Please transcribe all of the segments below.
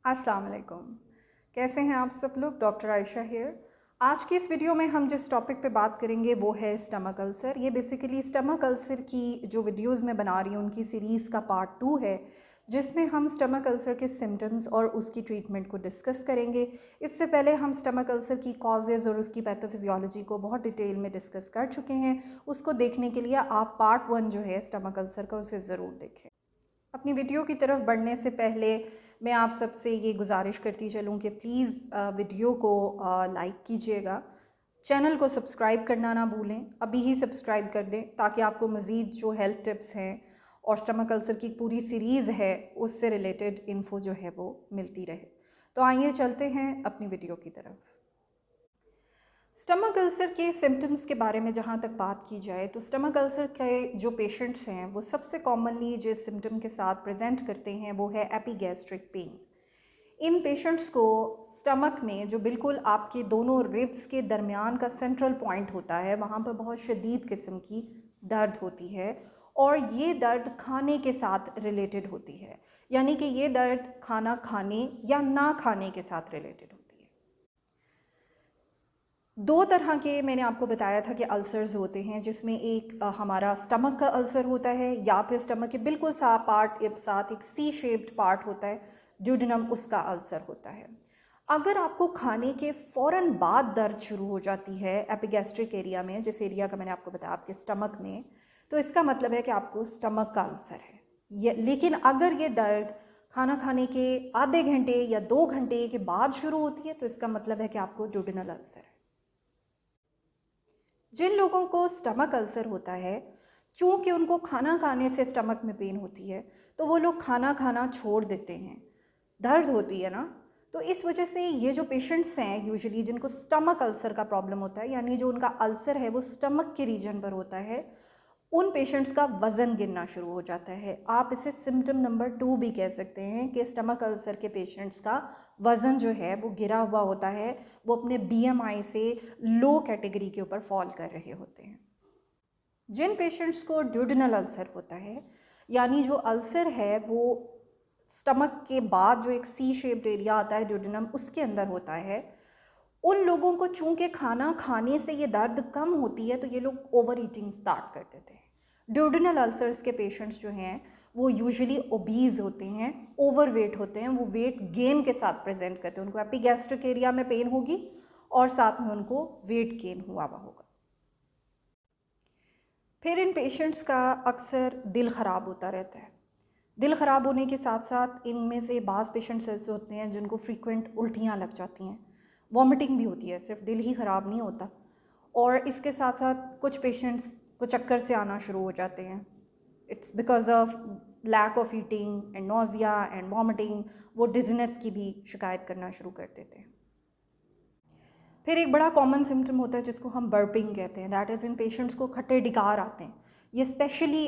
अस्सलाम वालेकुम। कैसे हैं आप सब लोग। Doctor Ayesha here. आज की इस वीडियो में हम जिस टॉपिक पे बात करेंगे वो है स्टमक अल्सर। ये बेसिकली स्टमक अल्सर की जो वीडियोस मैं बना रही हूँ उनकी सीरीज़ का पार्ट 2 है, जिसमें हम स्टमक अल्सर के सिम्टम्स और उसकी ट्रीटमेंट को डिस्कस करेंगे। इससे पहले हम स्टमक अल्सर की कॉजेज़ और उसकी पैथोफिजियोलॉजी को बहुत डिटेल में डिस्कस कर चुके हैं। उसको देखने के लिए आप पार्ट 1 जो है स्टमक अल्सर का, उसे ज़रूर देखें। अपनी वीडियो की तरफ बढ़ने से पहले मैं आप सबसे ये गुजारिश करती चलूँ कि प्लीज़ वीडियो को लाइक कीजिएगा, चैनल को सब्सक्राइब करना ना भूलें, अभी ही सब्सक्राइब कर दें ताकि आपको मज़ीद जो हेल्थ टिप्स हैं और स्टमक अल्सर की पूरी सीरीज़ है उससे रिलेटेड इन्फो जो है वो मिलती रहे। तो आइए चलते हैं अपनी वीडियो की तरफ। स्टमक अल्सर के सिम्टम्स के बारे में जहाँ तक बात की जाए तो स्टमक अल्सर के जो पेशेंट्स हैं वो सबसे कॉमनली जिस सिम्टम के साथ प्रेजेंट करते हैं वो है एपिगैस्ट्रिक पेन। इन पेशेंट्स को स्टमक में जो बिल्कुल आपके दोनों रिब्स के दरमियान का सेंट्रल पॉइंट होता है वहाँ पर बहुत शदीद किस्म की दर्द होती है और ये दर्द खाने के साथ रिलेटेड होती है, यानी कि ये दर्द खाना खाने या ना खाने के साथ रिलेटेड होती है। दो तरह के मैंने आपको बताया था कि अल्सर्स होते हैं, जिसमें एक हमारा स्टमक का अल्सर होता है या फिर स्टमक के बिल्कुल साथ एक सी शेप्ड पार्ट होता है, ड्यूडेनम, उसका अल्सर होता है। अगर आपको खाने के फ़ौरन बाद दर्द शुरू हो जाती है एपिगैस्ट्रिक एरिया में, जिस एरिया का मैंने आपको बताया आपके स्टमक में, तो इसका मतलब है कि आपको स्टमक का अल्सर है। लेकिन अगर ये दर्द खाना खाने के आधे घंटे या 2 घंटे के बाद शुरू होती है तो इसका मतलब है कि आपको ड्यूडेनल अल्सर है। जिन लोगों को स्टमक अल्सर होता है, चूँकि उनको खाना खाने से स्टमक में पेन होती है तो वो लोग खाना खाना छोड़ देते हैं, दर्द होती है ना, तो इस वजह से ये जो पेशेंट्स हैं यूजुअली जिनको स्टमक अल्सर का प्रॉब्लम होता है, यानी जो उनका अल्सर है वो स्टमक के रीजन पर होता है, उन पेशेंट्स का वज़न गिरना शुरू हो जाता है। आप इसे सिम्टम नंबर 2 भी कह सकते हैं कि स्टमक अल्सर के पेशेंट्स का वज़न जो है वो गिरा हुआ होता है, वो अपने बीएमआई से लो कैटेगरी के ऊपर फॉल कर रहे होते हैं। जिन पेशेंट्स को ड्यूडेनल अल्सर होता है, यानी जो अल्सर है वो स्टमक के बाद जो एक सी शेप्ड एरिया आता है ड्यूडेनम, उसके अंदर होता है, उन लोगों को चूंकि खाना खाने से ये दर्द कम होती है तो ये लोग ओवर ईटिंग स्टार्ट कर देते हैं। ड्यूडेनल अल्सर्स के पेशेंट्स जो हैं वो यूजुअली ओबीज होते हैं, ओवर वेट होते हैं, वो वेट गेन के साथ प्रेजेंट करते हैं। उनको एपिगैस्ट्रिक एरिया में पेन होगी और साथ में उनको वेट गेन हुआ होगा। फिर इन पेशेंट्स का अक्सर दिल ख़राब होता रहता है। दिल ख़राब होने के साथ साथ इनमें से बाज़ पेशेंट्स ऐसे होते हैं जिनको फ्रीक्वेंट उल्टियाँ लग जाती हैं, वॉमिटिंग भी होती है, सिर्फ दिल ही ख़राब नहीं होता। और इसके साथ साथ कुछ पेशेंट्स को चक्कर से आना शुरू हो जाते हैं। It's because of lack of eating and nausea and vomiting, वो डिज़नेस की भी शिकायत करना शुरू कर देते हैं। फिर एक बड़ा कॉमन सिम्टम होता है जिसको हम बर्पिंग कहते हैं, दैट इज़ इन पेशेंट्स को खट्टे डिकार आते हैं। ये स्पेशली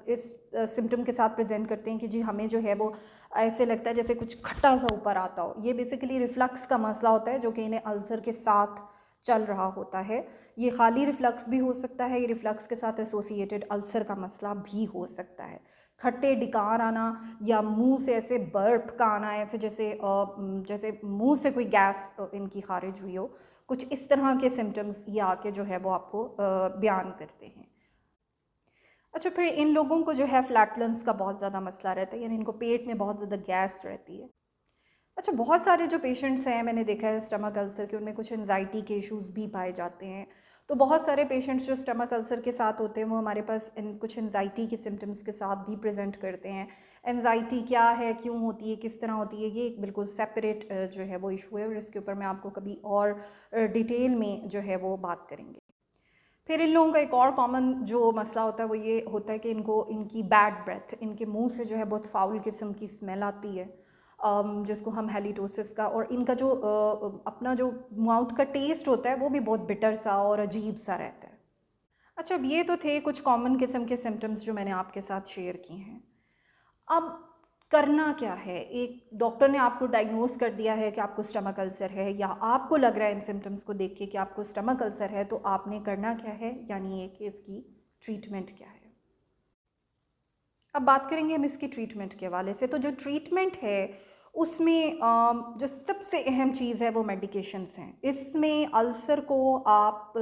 इस सिम्टम के साथ प्रेजेंट करते हैं कि जी हमें जो है वो ऐसे लगता है जैसे कुछ खट्टा सा ऊपर आता हो। ये बेसिकली रिफ्लक्स का मसला होता है जो कि इन्हें अल्सर के साथ चल रहा होता है। ये खाली रिफ्लक्स भी हो सकता है, ये रिफ्लक्स के साथ एसोसिएटेड अल्सर का मसला भी हो सकता है। खट्टे डिकार आना या मुंह से ऐसे बर्प का आना, ऐसे जैसे जैसे मुंह से कोई गैस इनकी खारिज हुई हो, कुछ इस तरह के सिम्टम्स ये आके जो है वो आपको बयान करते हैं। अच्छा, फिर इन लोगों को जो है फ्लैटलेंस का बहुत ज़्यादा मसला रहता है, यानी इनको पेट में बहुत ज़्यादा गैस रहती है। अच्छा, बहुत सारे जो पेशेंट्स हैं मैंने देखा है स्टमक अल्सर के, उनमें कुछ एंजाइटी के इश्यूज़ भी पाए जाते हैं। तो बहुत सारे पेशेंट्स जो स्टमक अल्सर के साथ होते हैं वो हमारे पास कुछ एंजाइटी के सिम्टम्स के साथ भी प्रेजेंट करते हैं। एंजाइटी क्या है, क्यों होती है, किस तरह होती है, ये एक बिल्कुल सेपरेट जो है वो इशू है और इसके ऊपर मैं आपको कभी और डिटेल में जो है वो बात करेंगे। फिर इन लोगों का एक और कॉमन जो मसला होता है वो ये होता है कि इनकी बैड ब्रेथ, इनके मुंह से जो है बहुत फाउल किस्म की स्मेल आती है, जिसको हम हेलिटोसिस का, और इनका जो अपना जो माउथ का टेस्ट होता है वो भी बहुत बिटर सा और अजीब सा रहता है। अच्छा, अब ये तो थे कुछ कॉमन किस्म के सिम्टम्स जो मैंने आपके साथ शेयर किए हैं। अब करना क्या है, एक डॉक्टर ने आपको डायग्नोस कर दिया है कि आपको स्टमक अल्सर है या आपको लग रहा है इन सिम्टम्स को देख के कि आपको स्टमक अल्सर है, तो आपने करना क्या है, यानी ये कि इसकी ट्रीटमेंट क्या है। अब बात करेंगे हम इसकी ट्रीटमेंट के हवाले से। तो जो ट्रीटमेंट है उसमें जो सबसे अहम चीज़ है वो मेडिकेशंस हैं। इसमें अल्सर को आप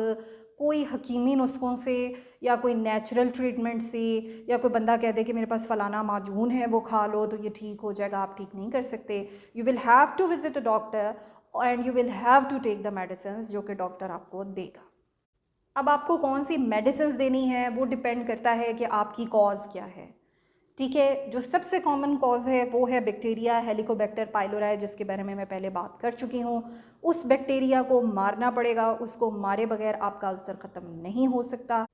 कोई हकीमी नुस्ख़ों से या कोई नेचुरल ट्रीटमेंट से या कोई बंदा कह दे कि मेरे पास फ़लाना माजून है वो खा लो तो ये ठीक हो जाएगा, आप ठीक नहीं कर सकते। You will have to visit a doctor and you will have to take the medicines जो कि डॉक्टर आपको देगा। अब आपको कौन सी मेडिसिन्स देनी है वो डिपेंड करता है कि आपकी कॉज़ क्या है। ठीक है, जो सबसे कॉमन कॉज़ है वो है बैक्टीरिया हेलिकोबैक्टर पाइलोराई, जिसके बारे में मैं पहले बात कर चुकी हूँ। उस बैक्टीरिया को मारना पड़ेगा, उसको मारे बगैर आपका अल्सर ख़त्म नहीं हो सकता।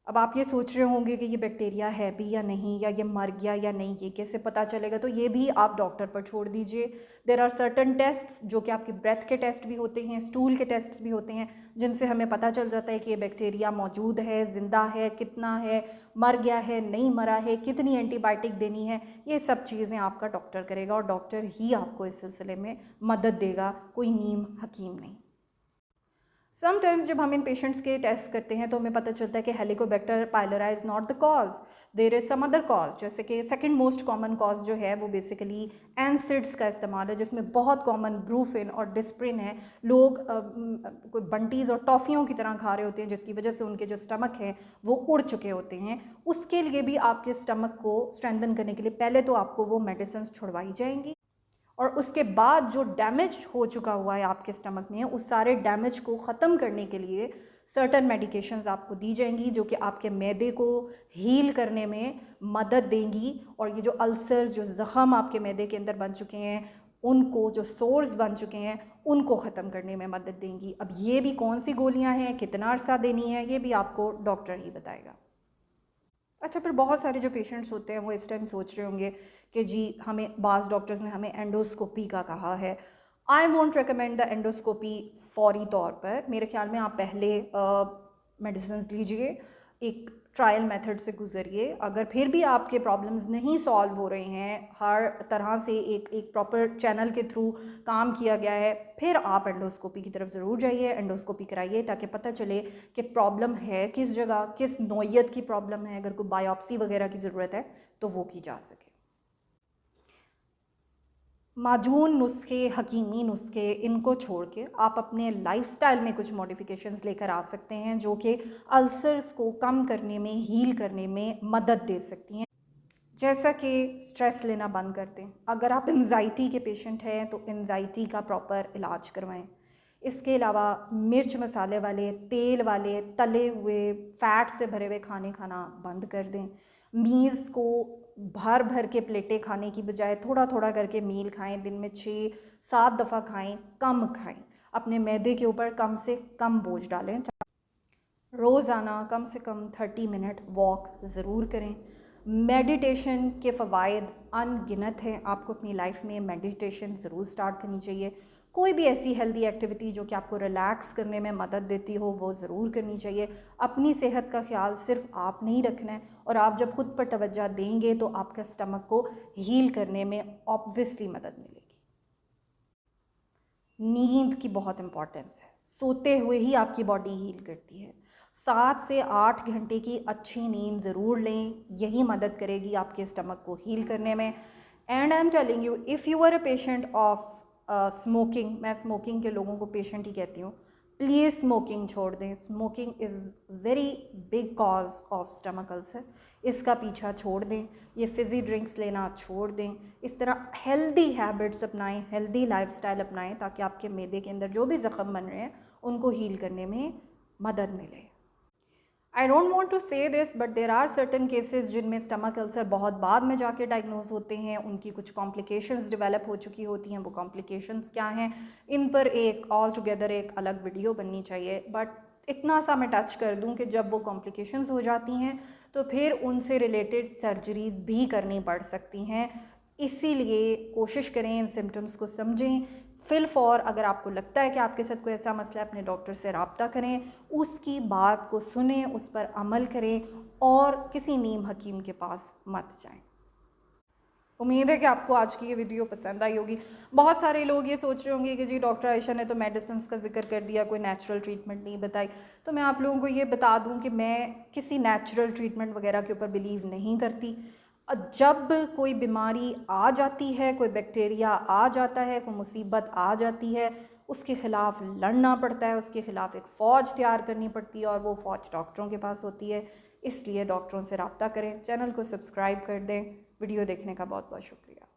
अब आप ये सोच रहे होंगे कि ये बैक्टीरिया है भी या नहीं, या ये मर गया या नहीं, ये कैसे पता चलेगा, तो ये भी आप डॉक्टर पर छोड़ दीजिए। देर आर सर्टन टेस्ट्स जो कि आपके ब्रेथ के टेस्ट भी होते हैं, स्टूल के टेस्ट्स भी होते हैं, जिनसे हमें पता चल जाता है कि ये बैक्टीरिया मौजूद है, ज़िंदा है, कितना है, मर गया है, नहीं मरा है, कितनी एंटीबायोटिक देनी है। ये सब चीज़ें आपका डॉक्टर करेगा और डॉक्टर ही आपको इस सिलसिले में मदद देगा, कोई नीम हकीम नहीं। समटाइम्स जब हम इन पेशेंट्स के टेस्ट करते हैं तो हमें पता चलता है कि Helicobacter pylori is not the cause, there is some other cause. जैसे कि सेकंड मोस्ट कॉमन कॉज जो है वो बेसिकली एनसिड्स का इस्तेमाल है, जिसमें बहुत कॉमन ब्रूफिन और डिस्प्रिन है। लोग कोई बंटीज़ और टॉफ़ियों की तरह खा रहे होते हैं, जिसकी वजह से उनके जो स्टमक हैं वो उड़ चुके होते हैं। उसके लिए भी आपके स्टमक को स्ट्रेंथन करने के लिए पहले तो आपको वो मेडिसिन छुड़वाई जाएंगी, और उसके बाद जो डैमेज हो चुका हुआ है आपके स्टमक में, उस सारे डैमेज को ख़त्म करने के लिए सर्टन मेडिकेशंस आपको दी जाएंगी जो कि आपके मैदे को हील करने में मदद देंगी, और ये जो अल्सर, जो ज़ख़म आपके मैदे के अंदर बन चुके हैं, उनको, जो सोर्स बन चुके हैं, उनको ख़त्म करने में मदद देंगी। अब ये भी कौन सी गोलियां हैं, कितना अरसा देनी है, ये भी आपको डॉक्टर ही बताएगा। अच्छा, फिर बहुत सारे जो पेशेंट्स होते हैं वो इस टाइम सोच रहे होंगे कि जी हमें, बाज़ डॉक्टर्स ने हमें एंडोस्कोपी का कहा है। I won't recommend the endoscopy फौरी तौर पर। मेरे ख्याल में आप पहले मेडिसिन लीजिए, एक ट्रायल मेथड से गुजरिए। अगर फिर भी आपके प्रॉब्लम्स नहीं सॉल्व हो रहे हैं, हर तरह से एक एक प्रॉपर चैनल के थ्रू काम किया गया है, फिर आप एंडोस्कोपी की तरफ ज़रूर जाइए, एंडोस्कोपी कराइए, ताकि पता चले कि प्रॉब्लम है किस जगह, किस नौइयत की प्रॉब्लम है। अगर कोई बायोप्सी वगैरह की ज़रूरत है तो वो की जा सके। माजून नुस्खे, हकीमी नुस्खे, इनको छोड़ के आप अपने लाइफस्टाइल में कुछ मॉडिफिकेशंस लेकर आ सकते हैं जो कि अल्सर्स को कम करने में, हील करने में मदद दे सकती हैं। जैसा कि स्ट्रेस लेना बंद कर दें। अगर आप एंजाइटी के पेशेंट हैं तो एंजाइटी का प्रॉपर इलाज करवाएं। इसके अलावा मिर्च मसाले वाले, तेल वाले, तले हुए, फैट से भरे हुए खाने खाना बंद कर दें। मील्स को भर भर के प्लेटें खाने की बजाय थोड़ा थोड़ा करके मील खाएं। दिन में 6-7 दफ़ा खाएं, कम खाएं। अपने मैदे के ऊपर कम से कम बोझ डालें। रोज़ाना कम से कम 30 मिनट वॉक ज़रूर करें। मेडिटेशन के फ़वाइद अनगिनत हैं। आपको अपनी लाइफ में मेडिटेशन ज़रूर स्टार्ट करनी चाहिए। कोई भी ऐसी हेल्दी एक्टिविटी जो कि आपको रिलैक्स करने में मदद देती हो वो ज़रूर करनी चाहिए। अपनी सेहत का ख्याल सिर्फ आप नहीं रखना है, और आप जब खुद पर तवज्जो देंगे तो आपका स्टमक को हील करने में ऑब्वियसली मदद मिलेगी। नींद की बहुत इम्पॉर्टेंस है। सोते हुए ही आपकी बॉडी हील करती है। 7 से 8 घंटे की अच्छी नींद ज़रूर लें, यही मदद करेगी आपके स्टमक को हील करने में। And I am telling you, if you are a patient of smoking, मैं स्मोकिंग के लोगों को पेशेंट ही कहती हूँ, प्लीज़ स्मोकिंग छोड़ दें। Smoking is very big cause of stomach ulcer. इसका पीछा छोड़ दें, ये फिज़ी ड्रिंक्स लेना छोड़ दें। इस तरह हेल्दी हैबिट्स अपनाएं, हेल्दी लाइफस्टाइल अपनाएं, ताकि आपके मैदे के अंदर जो भी ज़ख़म बन रहे हैं उनको हील करने में मदद मिले। I don't want to say this, but there are certain cases जिनमें स्टमक अल्सर बहुत बाद में जाके डायग्नोज होते हैं। उनकी कुछ कॉम्प्लिकेशंस डेवलप हो चुकी होती हैं। वो कॉम्प्लिकेशंस क्या हैं, इन पर एक ऑल टुगेदर एक अलग वीडियो बननी चाहिए। बट इतना सा मैं टच कर दूं कि जब वो कॉम्प्लिकेशंस हो जाती हैं तो फिर उनसे रिलेटेड सर्जरीज़ भी करनी पड़ सकती हैं। इसीलिए कोशिश करें इन सिम्टम्स को समझें। फिल फॉर, अगर आपको लगता है कि आपके साथ कोई ऐसा मसला है, अपने डॉक्टर से रब्ता करें, उसकी बात को सुनें, उस पर अमल करें, और किसी नीम हकीम के पास मत जाएं। उम्मीद है कि आपको आज की ये वीडियो पसंद आई होगी। बहुत सारे लोग ये सोच रहे होंगे कि जी डॉक्टर आयशा ने तो मेडिसिन का जिक्र कर दिया, कोई नेचुरल ट्रीटमेंट नहीं बताई। तो मैं आप लोगों को ये बता दूं कि मैं किसी नेचुरल ट्रीटमेंट वगैरह के ऊपर बिलीव नहीं करती। जब कोई बीमारी आ जाती है, कोई बैक्टीरिया आ जाता है, कोई मुसीबत आ जाती है, उसके ख़िलाफ़ लड़ना पड़ता है, उसके ख़िलाफ़ एक फ़ौज तैयार करनी पड़ती है और वो फ़ौज डॉक्टरों के पास होती है। इसलिए डॉक्टरों से रब्ता करें। चैनल को सब्सक्राइब कर दें। वीडियो देखने का बहुत बहुत शुक्रिया।